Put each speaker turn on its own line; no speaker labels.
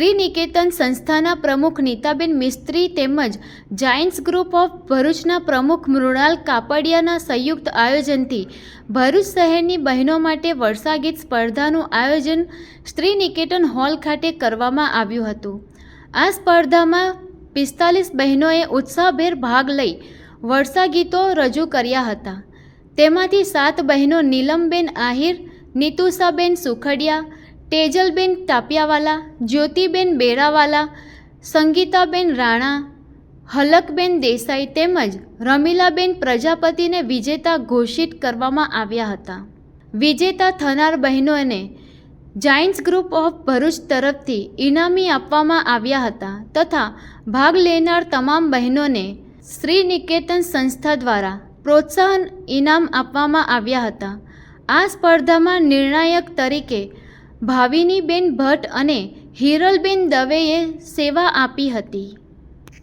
શ્રી નિકેતન સંસ્થાના પ્રમુખ નીતાબેન મિસ્ત્રી તેમજ જાયન્ટ્સ ગ્રુપ ઓફ ભરૂચના પ્રમુખ મૃણાલ કાપડિયાના સંયુક્ત આયોજનથી ભરૂચ શહેરની બહેનો માટે વર્ષાગીત સ્પર્ધાનું આયોજન શ્રી નિકેતન હોલ ખાતે કરવામાં આવ્યું હતું। આ સ્પર્ધામાં 45 બહેનોએ ઉત્સાહભેર ભાગ લઈ વર્ષાગીતો રજૂ કર્યા હતા। તેમાંથી 7 બહેનો નીલમબેન આહિર, નીતુષાબેન સુખડિયા, તેજલબેન તાપિયાવાલા, જ્યોતિબેન બેરાવાલા, સંગીતાબેન રાણા, હલકબેન દેસાઈ તેમજ રમીલાબેન પ્રજાપતિને વિજેતા ઘોષિત કરવામાં આવ્યા હતા। વિજેતા થનાર બહેનોને જાયન્ટ્સ ગ્રુપ ઓફ ભરૂચ તરફથી ઇનામી આપવામાં આવ્યા હતા તથા ભાગ લેનાર તમામ બહેનોને શ્રી નિકેતન સંસ્થા દ્વારા પ્રોત્સાહન ઇનામ આપવામાં આવ્યા હતા। આ સ્પર્ધામાં નિર્ણાયક તરીકે ભાવિનીબેન ભટ્ટ અને હિરલબેન દવેએ સેવા આપી હતી।